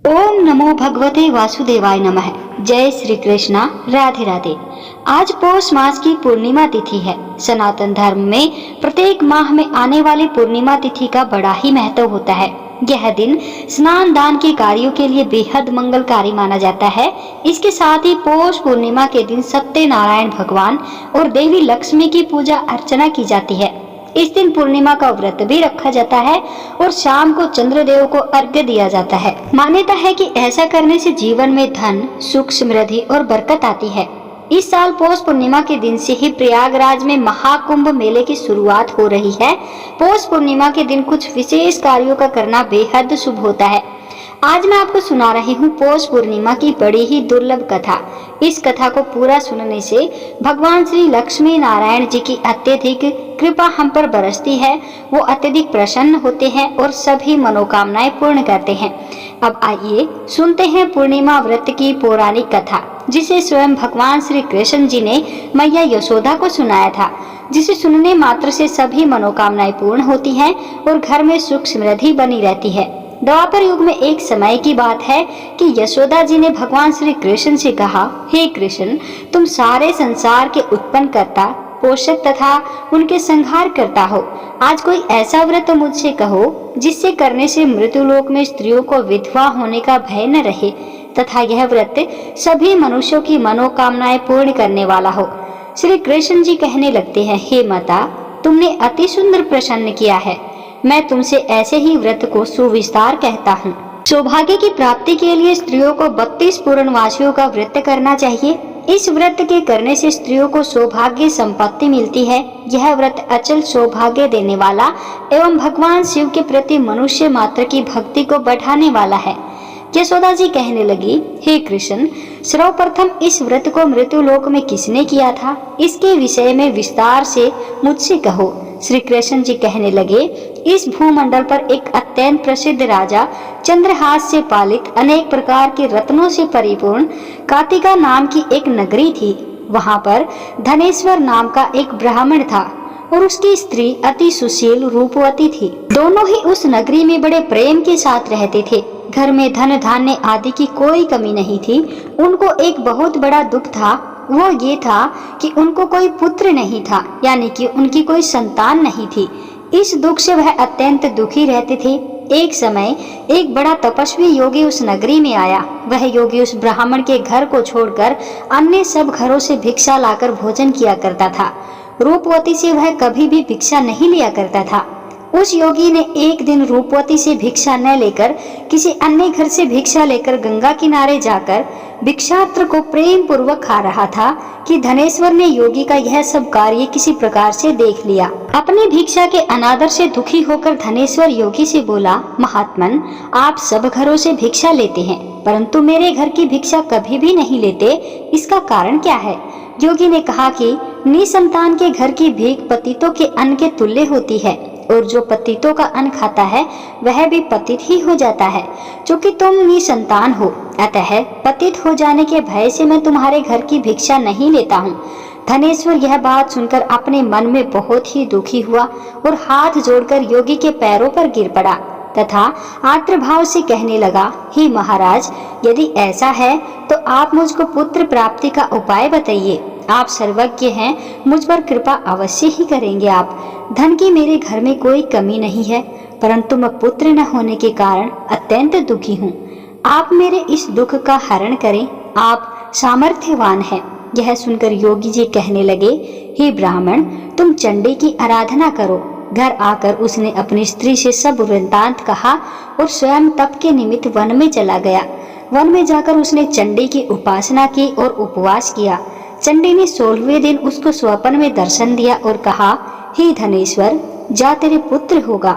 ओम नमो भगवते वासुदेवाय नमः। जय श्री कृष्णा। राधे राधे। आज पौष मास की पूर्णिमा तिथि है। सनातन धर्म में प्रत्येक माह में आने वाली पूर्णिमा तिथि का बड़ा ही महत्व होता है। यह दिन स्नान दान के कार्यों के लिए बेहद मंगलकारी माना जाता है। इसके साथ ही पौष पूर्णिमा के दिन सत्यनारायण भगवान और देवी लक्ष्मी की पूजा अर्चना की जाती है। इस दिन पूर्णिमा का व्रत भी रखा जाता है और शाम को चंद्रदेव को अर्घ्य दिया जाता है। मान्यता है कि ऐसा करने से जीवन में धन, सुख, समृद्धि और बरकत आती है। इस साल पौष पूर्णिमा के दिन से ही प्रयागराज में महाकुंभ मेले की शुरुआत हो रही है। पौष पूर्णिमा के दिन कुछ विशेष कार्यों का करना बेहद शुभ होता है। आज मैं आपको सुना रही हूँ पौष पूर्णिमा की बड़ी ही दुर्लभ कथा। इस कथा को पूरा सुनने से भगवान श्री लक्ष्मी नारायण जी की अत्यधिक कृपा हम पर बरसती है। वो अत्यधिक प्रसन्न होते हैं और सभी मनोकामनाएं पूर्ण करते हैं। अब आइए सुनते हैं पूर्णिमा व्रत की पौराणिक कथा, जिसे स्वयं भगवान श्री कृष्ण जी ने मैया यशोदा को सुनाया था, जिसे सुनने मात्र से सभी मनोकामनाएं पूर्ण होती हैं और घर में सुख समृद्धि बनी रहती है। द्वापर युग में एक समय की बात है कि यशोदा जी ने भगवान श्री कृष्ण से कहा, हे कृष्ण, तुम सारे संसार के उत्पन्न करता, पोषक तथा उनके संहार करता हो। आज कोई ऐसा व्रत मुझसे कहो जिससे करने से मृत्युलोक में स्त्रियों को विधवा होने का भय न रहे तथा यह व्रत सभी मनुष्यों की मनोकामनाएं पूर्ण करने वाला हो। श्री कृष्ण जी कहने लगते हैं, हे माता, तुमने अति सुंदर प्रश्न किया है। मैं तुमसे ऐसे ही व्रत को सुविस्तार कहता हूँ। सौभाग्य की प्राप्ति के लिए स्त्रियों को 32 पूर्णवासियों का व्रत करना चाहिए। इस व्रत के करने से स्त्रियों को सौभाग्य संपत्ति मिलती है। यह व्रत अचल सौभाग्य देने वाला एवं भगवान शिव के प्रति मनुष्य मात्र की भक्ति को बढ़ाने वाला है। यशोदा जी कहने लगी, हे कृष्ण, सर्वप्रथम इस व्रत को मृत्युलोक में किसने किया था, इसके विषय में विस्तार से मुझसे कहो। श्री कृष्ण जी कहने लगे, इस भूमंडल पर एक अत्यंत प्रसिद्ध राजा, चंद्रहास से पालित अनेक प्रकार के रत्नों से परिपूर्ण कातिका नाम की एक नगरी थी। वहाँ पर धनेश्वर नाम का एक ब्राह्मण था और उसकी स्त्री अति सुशील रूपवती थी। दोनों ही उस नगरी में बड़े प्रेम के साथ रहते थे। घर में धन धान्य आदि की कोई कमी नहीं थी। उनको एक बहुत बड़ा दुख था, वो ये था कि उनको कोई पुत्र नहीं था, यानी कि उनकी कोई संतान नहीं थी। इस दुख से वह अत्यंत दुखी रहते थे। एक समय एक बड़ा तपस्वी योगी उस नगरी में आया। वह योगी उस ब्राह्मण के घर को छोड़कर अन्य सब घरों से भिक्षा लाकर भोजन किया करता था। रूपवती से वह कभी भी भिक्षा नहीं लिया करता था। उस योगी ने एक दिन रूपवती से भिक्षा न लेकर किसी अन्य घर से भिक्षा लेकर गंगा किनारे जाकर भिक्षात्र को प्रेम पूर्वक खा रहा था कि धनेश्वर ने योगी का यह सब कार्य किसी प्रकार से देख लिया। अपनी भिक्षा के अनादर से दुखी होकर धनेश्वर योगी से बोला, महात्मन, आप सब घरों से भिक्षा लेते हैं परंतु मेरे घर की भिक्षा कभी भी नहीं लेते, इसका कारण क्या है? योगी ने कहा कि निसंतान के घर की भीख पतितों के अन्न के तुल्य होती है और जो पतितों का अन्न खाता है वह भी पतित ही हो जाता है। क्योंकि तुम निसंतान हो, अतः पतित हो जाने के भय से मैं तुम्हारे घर की भिक्षा नहीं लेता हूँ। धनेश्वर यह बात सुनकर अपने मन में बहुत ही दुखी हुआ और हाथ जोड़कर योगी के पैरों पर गिर पड़ा तथा आर्द्र भाव से कहने लगा, हे महाराज, यदि ऐसा है तो आप मुझको पुत्र प्राप्ति का उपाय बताइए। आप सर्वज्ञ हैं, मुझ पर कृपा अवश्य ही करेंगे आप। धन की मेरे घर में कोई कमी नहीं है, परंतु मैं पुत्र न होने के कारण अत्यंत दुखी हूँ। आप मेरे इस दुख का हरण करें, आप सामर्थ्यवान हैं। यह सुनकर योगी जी कहने लगे, हे ब्राह्मण, तुम चंडी की आराधना करो। घर आकर उसने अपनी स्त्री से सब वृत्तांत कहा और स्वयं तप के निमित्त वन में चला गया। वन में जाकर उसने चंडी की उपासना की और उपवास किया। चंडी ने 16वें दिन उसको स्वप्न में दर्शन दिया और कहा, हे धनेश्वर, जा तेरे पुत्र होगा,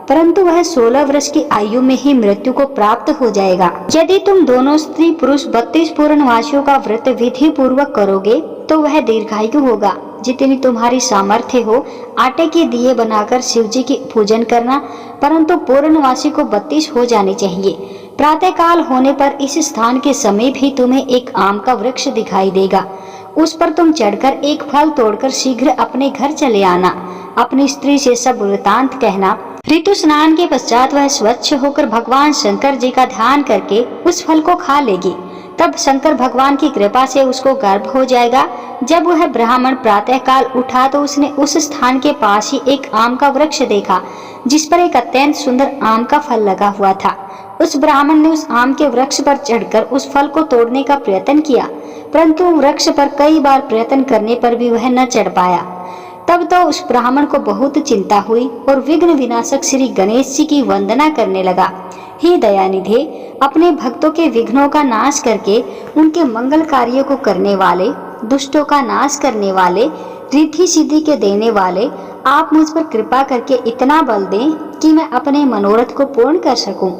परंतु वह 16 वर्ष की आयु में ही मृत्यु को प्राप्त हो जाएगा। यदि तुम दोनों स्त्री पुरुष 32 पूर्णवासियों का व्रत विधि पूर्वक करोगे तो वह दीर्घायु होगा। जितनी तुम्हारी सामर्थ्य हो आटे के दिए बनाकर शिव जी की पूजन करना, परंतु पूर्णवासी को 32 हो जाने चाहिए। प्रातः काल होने पर इस स्थान के समय भी तुम्हें एक आम का वृक्ष दिखाई देगा। उस पर तुम चढ़कर एक फल तोड़कर शीघ्र अपने घर चले आना। अपनी स्त्री से सब वृतांत कहना ऋतु स्नान के पश्चात वह स्वच्छ होकर भगवान शंकर जी का ध्यान करके उस फल को खा लेगी। तब शंकर भगवान की कृपा से उसको गर्भ हो जाएगा। जब वह ब्राह्मण प्रातःकाल उठा तो उसने उस स्थान के पास ही एक आम का वृक्ष देखा, जिस पर एक अत्यंत सुंदर आम का फल लगा हुआ था। उस ब्राह्मण ने उस आम के वृक्ष पर चढ़कर उस फल को तोड़ने का प्रयत्न किया, परंतु वृक्ष पर कई बार प्रयत्न करने पर भी वह न चढ़ पाया। तब तो उस ब्राह्मण को बहुत चिंता हुई और विघ्न विनाशक श्री गणेश जी की वंदना करने लगा। हे दयानिधे, अपने भक्तों के विघ्नों का नाश करके उनके मंगल कार्यों को करने वाले, दुष्टों का नाश करने वाले, रिद्धि सिद्धि के देने वाले, आप मुझ पर कृपा करके इतना बल दें कि मैं अपने मनोरथ को पूर्ण कर सकूं।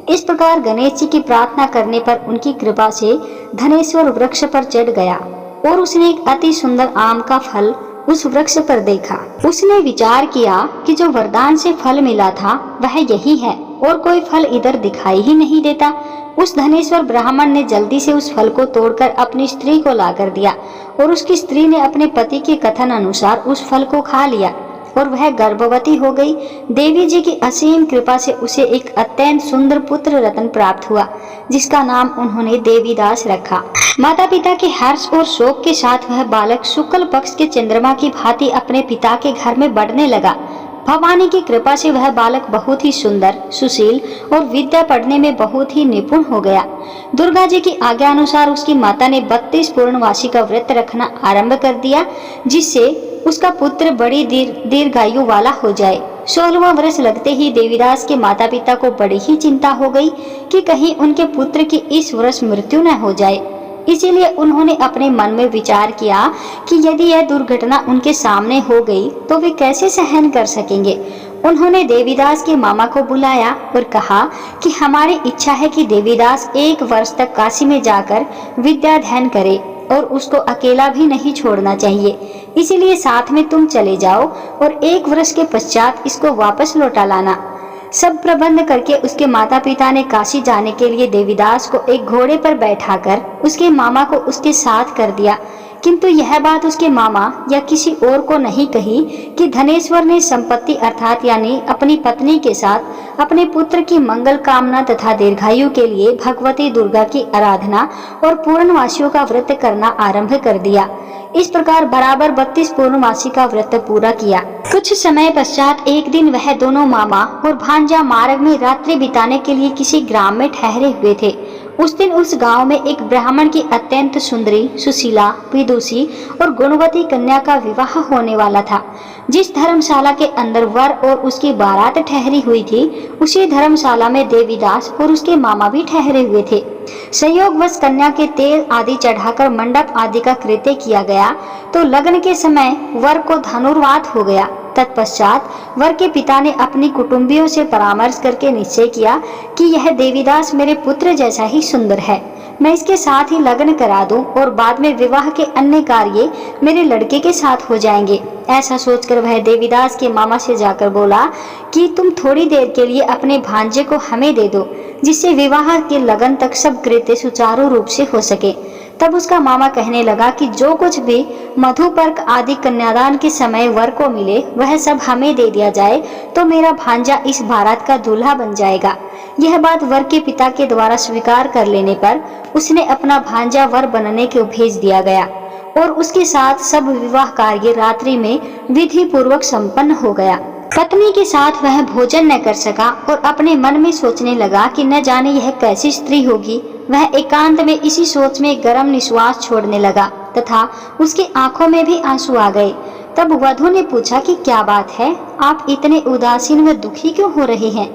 इस प्रकार गणेश जी की प्रार्थना करने पर उनकी कृपा से धनेश्वर वृक्ष पर चढ़ गया और उसने एक अति सुंदर आम का फल उस वृक्ष पर देखा। उसने विचार किया कि जो वरदान से फल मिला था वह यही है और कोई फल इधर दिखाई ही नहीं देता। उस धनेश्वर ब्राह्मण ने जल्दी से उस फल को तोड़कर अपनी स्त्री को लाकर दिया और उसकी स्त्री ने अपने पति के कथन अनुसार उस फल को खा लिया और वह गर्भवती हो गई। देवी जी की असीम कृपा से उसे एक अत्यंत सुंदर पुत्र रत्न प्राप्त हुआ, जिसका नाम उन्होंने देवीदास रखा। माता पिता के हर्ष और शोक के साथ वह बालक शुक्ल पक्ष के चंद्रमा की भांति अपने पिता के घर में बढ़ने लगा। भवानी की कृपा से वह बालक बहुत ही सुंदर, सुशील और विद्या पढ़ने में बहुत ही निपुण हो गया। दुर्गा जी की आज्ञा अनुसार उसकी माता ने 32 पूर्णवासी का व्रत रखना आरंभ कर दिया, जिससे उसका पुत्र बड़ी दीर्घायु वाला हो जाए। 16वां वर्ष लगते ही देवीदास के माता पिता को बड़ी ही चिंता हो गई कि कहीं उनके पुत्र की इस वर्ष मृत्यु न हो जाए। इसीलिए उन्होंने अपने मन में विचार किया कि यदि यह दुर्घटना उनके सामने हो गई तो वे कैसे सहन कर सकेंगे। उन्होंने देवीदास के मामा को बुलाया और कहा कि हमारी इच्छा है कि देवीदास 1 वर्ष तक काशी में जाकर विद्या अध्ययन करे और उसको अकेला भी नहीं छोड़ना चाहिए। इसीलिए साथ में तुम चले जाओ और 1 वर्ष के पश्चात इसको वापस लौटा लाना। सब प्रबंध करके उसके माता पिता ने काशी जाने के लिए देवीदास को एक घोड़े पर बैठाकर उसके मामा को उसके साथ कर दिया। किंतु यह बात उसके मामा या किसी और को नहीं कही कि धनेश्वर ने संपत्ति अर्थात यानी अपनी पत्नी के साथ अपने पुत्र की मंगल कामना तथा दीर्घायु के लिए भगवती दुर्गा की आराधना और पूर्णवासियों का व्रत करना आरंभ कर दिया। इस प्रकार बराबर 32 पूर्णमासी का व्रत पूरा किया। कुछ समय पश्चात एक दिन वह दोनों मामा और भांजा मार्ग में रात्रि बिताने के लिए किसी ग्राम में ठहरे हुए थे। उस दिन उस गांव में एक ब्राह्मण की अत्यंत सुंदरी, सुशीला, विदुषी और गुणवती कन्या का विवाह होने वाला था। जिस धर्मशाला के अंदर वर और उसकी बारात ठहरी हुई थी, उसी धर्मशाला में देवीदास और उसके मामा भी ठहरे हुए थे। संयोगवश कन्या के तेल आदि चढ़ाकर मंडप आदि का कृत्य किया गया तो लग्न के समय वर को धनुर्वात हो गया। तत्पश्चात वर के पिता ने अपनी कुटुंबियों से परामर्श करके निश्चय किया कि यह देवीदास मेरे पुत्र जैसा ही सुंदर है, मैं इसके साथ ही लग्न करा दूं और बाद में विवाह के अन्य कार्य मेरे लड़के के साथ हो जाएंगे। ऐसा सोचकर वह देवीदास के मामा से जाकर बोला कि तुम थोड़ी देर के लिए अपने भांजे को हमें दे दो, जिससे विवाह के लगन तक सब कृत्य सुचारू रूप से हो सके। तब उसका मामा कहने लगा कि जो कुछ भी मधुपर्क आदि कन्यादान के समय वर को मिले वह सब हमें दे दिया जाए तो मेरा भांजा इस बारात का दूल्हा बन जाएगा। यह बात वर के पिता के द्वारा स्वीकार कर लेने पर उसने अपना भांजा वर बनने को भेज दिया गया और उसके साथ सब विवाह कार्य रात्रि में विधि पूर्वक संपन्न हो गया। पत्नी के साथ वह भोजन न कर सका और अपने मन में सोचने लगा कि न जाने यह कैसी स्त्री होगी। वह एकांत में इसी सोच में गर्म निश्वास छोड़ने लगा तथा उसकी आंखों में भी आंसू आ गए। तब वधू ने पूछा कि क्या बात है, आप इतने उदासीन व दुखी क्यों हो रहे हैं।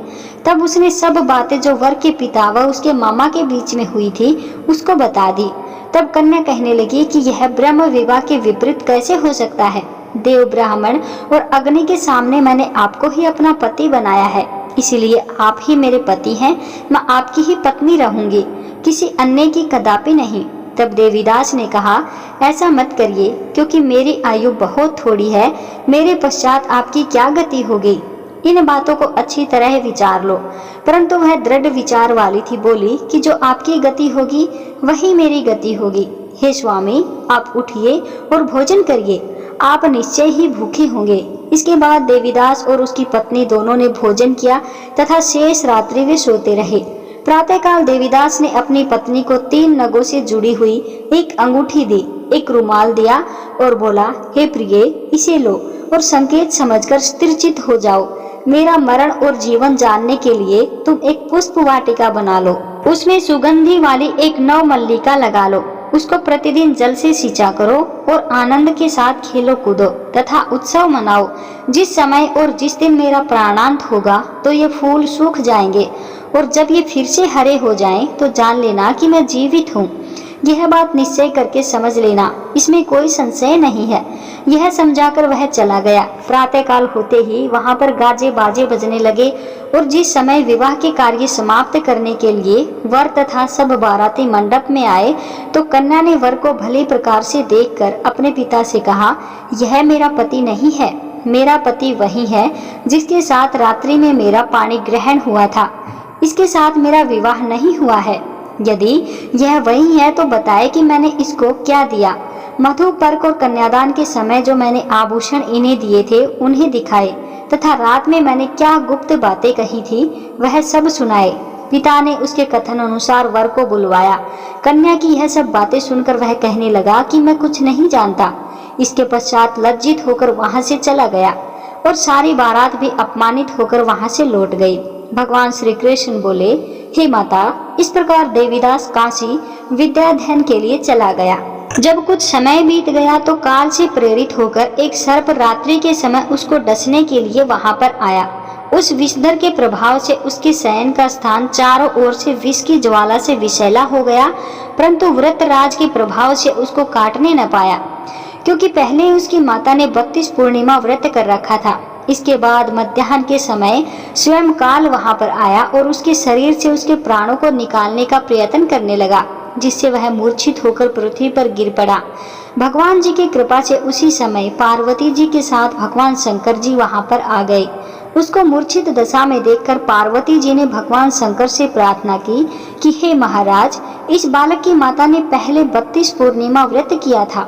तब उसने सब बातें जो वर के पिता व उसके मामा के बीच में हुई थी उसको बता दी। तब कन्या कहने लगी कि यह ब्रह्म विवाह के विपरीत कैसे हो सकता है। देव, ब्राह्मण और अग्नि के सामने मैंने आपको ही अपना पति बनाया है, इसीलिए आप ही मेरे पति हैं। मैं आपकी ही पत्नी रहूंगी, किसी अन्य की कदापि नहीं। तब देवीदास ने कहा, ऐसा मत करिए क्योंकि मेरी आयु बहुत थोड़ी है, मेरे पश्चात आपकी क्या गति होगी। इन बातों को अच्छी तरह विचार लो। परंतु वह दृढ़ विचार वाली थी, बोली कि जो आपकी गति होगी वही मेरी गति होगी। हे स्वामी, आप उठिए और भोजन करिए, आप निश्चय ही भूखे होंगे। इसके बाद देवीदास और उसकी पत्नी दोनों ने भोजन किया तथा शेष रात्रि वे सोते रहे। प्रातःकाल देवीदास ने अपनी पत्नी को 3 नगों से जुड़ी हुई एक अंगूठी दी, एक रुमाल दिया और बोला, हे प्रिय, इसे लो और संकेत समझकर स्थिरचित हो जाओ। मेरा मरण और जीवन जानने के लिए तुम एक पुष्प वाटिका बना लो, उसमें सुगंधी वाली एक नव मल्लिका लगा लो, उसको प्रतिदिन जल से सिंचा करो और आनंद के साथ खेलो कूदो तथा उत्सव मनाओ। जिस समय और जिस दिन मेरा प्राणांत होगा तो ये फूल सूख जाएंगे और जब ये फिर से हरे हो जाएं तो जान लेना कि मैं जीवित हूँ। यह बात निश्चय करके समझ लेना, इसमें कोई संशय नहीं है। यह समझाकर वह चला गया। प्रातःकाल होते ही वहां पर गाजे बाजे बजने लगे और जिस समय विवाह के कार्य समाप्त करने के लिए वर तथा सब बाराती मंडप में आए तो कन्या ने वर को भली प्रकार से देखकर अपने पिता से कहा, यह मेरा पति नहीं है, मेरा पति वही है जिसके साथ रात्रि में मेरा पाणी ग्रहण हुआ था, इसके साथ मेरा विवाह नहीं हुआ है। यदि यह वही है तो बताए कि मैंने इसको क्या दिया। मधु पर्क और कन्यादान के समय जो मैंने आभूषण इन्हें दिए थे उन्हें दिखाए तथा रात में मैंने क्या गुप्त बातें कही थी वह सब सुनाए। पिता ने उसके कथन अनुसार वर को बुलवाया। कन्या की यह सब बातें सुनकर वह कहने लगा कि मैं कुछ नहीं जानता। इसके पश्चात लज्जित होकर वहां से चला गया और सारी बारात भी अपमानित होकर वहां से लौट गई। भगवान श्री कृष्ण बोले, हे माता, इस प्रकार देवीदास काशी विद्याध्ययन के लिए चला गया। जब कुछ समय बीत गया तो काल से प्रेरित होकर एक सर्प रात्रि के समय उसको डसने के लिए वहां पर आया। उस विषधर के प्रभाव से उसके शयन का स्थान चारों ओर से विष की ज्वाला से विषैला हो गया, परंतु व्रतराज के प्रभाव से उसको काटने न पाया, क्योंकि पहले उसकी माता ने 32 पूर्णिमा व्रत कर रखा था। इसके बाद मध्याह्न के समय स्वयं काल वहां पर आया और उसके शरीर से उसके प्राणों को निकालने का प्रयत्न करने लगा, जिससे वह मूर्छित होकर पृथ्वी पर गिर पड़ा। भगवान जी की कृपा से उसी समय पार्वती जी के साथ भगवान शंकर जी वहां पर आ गए। उसको मूर्छित दशा में देखकर पार्वती जी ने भगवान शंकर से प्रार्थना की कि हे महाराज, इस बालक की माता ने पहले 32 पूर्णिमा व्रत किया था,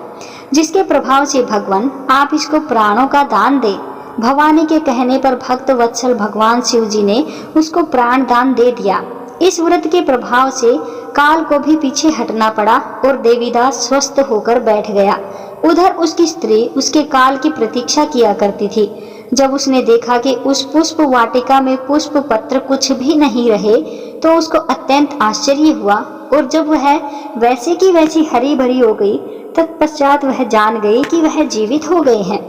जिसके प्रभाव से भगवान आप इसको प्राणों का दान दे। भवानी के कहने पर भक्त वत्सल भगवान शिव जी ने उसको प्राण दान दे दिया। इस व्रत के प्रभाव से काल को भी पीछे हटना पड़ा और देवीदास स्वस्थ होकर बैठ गया। उधर उसकी स्त्री उसके काल की प्रतीक्षा किया करती थी। जब उसने देखा कि उस पुष्प वाटिका में पुष्प पत्र कुछ भी नहीं रहे तो उसको अत्यंत आश्चर्य हुआ और जब वह वैसे की वैसी हरी भरी हो गई तत्पश्चात वह जान गई कि वह जीवित हो गए हैं।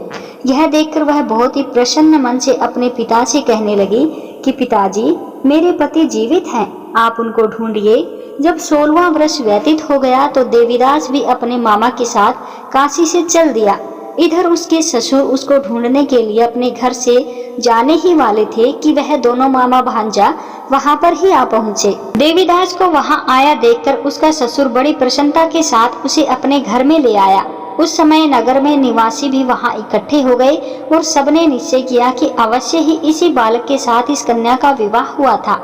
यह देखकर वह बहुत ही प्रसन्न मन से अपने पिता से कहने लगी कि पिताजी, मेरे पति जीवित हैं, आप उनको ढूंढिए। जब 16वां वर्ष व्यतीत हो गया तो देवीदास भी अपने मामा के साथ काशी से चल दिया। इधर उसके ससुर उसको ढूंढने के लिए अपने घर से जाने ही वाले थे कि वह दोनों मामा भांजा वहां पर ही आ पहुंचे। देवीदास को वहां आया देखकर उसका ससुर बड़ी प्रसन्नता के साथ उसे अपने घर में ले आया। उस समय नगर में निवासी भी वहां इकट्ठे हो गए और सबने निश्चय किया कि अवश्य ही इसी बालक के साथ इस कन्या का विवाह हुआ था।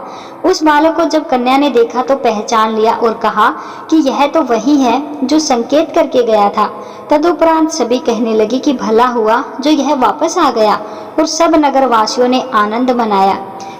उस बालक को जब कन्या ने देखा तो पहचान लिया और कहा कि यह तो वही है जो संकेत करके गया था। तदुपरांत सभी कहने लगे कि भला हुआ जो यह वापस आ गया और सब नगरवासियों ने आनंद मनाया।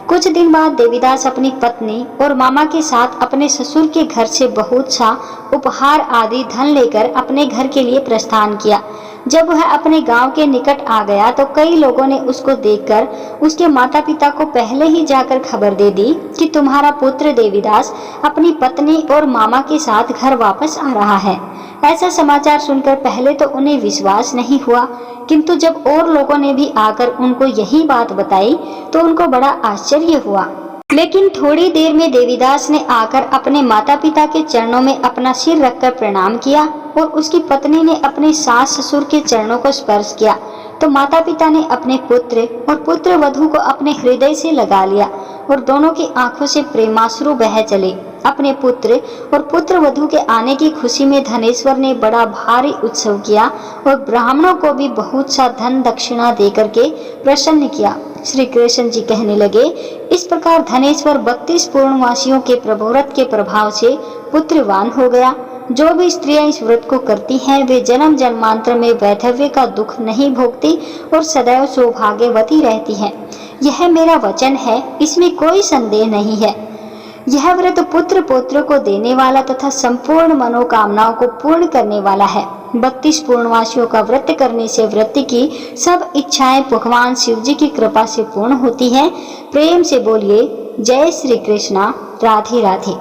कुछ दिन बाद देवीदास अपनी पत्नी और मामा के साथ अपने ससुर के घर से बहुत सा उपहार आदि धन लेकर अपने घर के लिए प्रस्थान किया। जब वह अपने गांव के निकट आ गया तो कई लोगों ने उसको देखकर उसके माता पिता को पहले ही जाकर खबर दे दी कि तुम्हारा पुत्र देवीदास अपनी पत्नी और मामा के साथ घर वापस आ रहा है। ऐसा समाचार सुनकर पहले तो उन्हें विश्वास नहीं हुआ, किंतु जब और लोगों ने भी आकर उनको यही बात बताई तो उनको बड़ा आश्चर्य हुआ। लेकिन थोड़ी देर में देवीदास ने आकर अपने माता पिता के चरणों में अपना सिर रखकर प्रणाम किया और उसकी पत्नी ने अपने सास ससुर के चरणों को स्पर्श किया तो माता पिता ने अपने पुत्र और पुत्र वधू को अपने हृदय से लगा लिया और दोनों की आंखों से प्रेमाश्रु बह चले। अपने पुत्र और पुत्र वधू के आने की खुशी में धनेश्वर ने बड़ा भारी उत्सव किया और ब्राह्मणों को भी बहुत सा धन दक्षिणा देकर के प्रसन्न किया। श्री कृष्ण जी कहने लगे, इस प्रकार धनेश्वर 32 पूर्णवासियों के प्रभुव्रत के प्रभाव से पुत्रवान हो गया। जो भी स्त्रियां इस व्रत को करती हैं वे जन्म जन्मांतर में वैधव्य का दुख नहीं भोगती और सदैव सौभाग्यवती रहती हैं। यह मेरा वचन है, इसमें कोई संदेह नहीं है। यह व्रत पुत्र पौत्र को देने वाला तथा संपूर्ण मनोकामनाओं को पूर्ण करने वाला है। 32 पूर्णमासियों का व्रत करने से व्रत की सब इच्छाएं भगवान शिव जी की कृपा से पूर्ण होती हैं। प्रेम से बोलिए जय श्री कृष्णा, राधे राधे।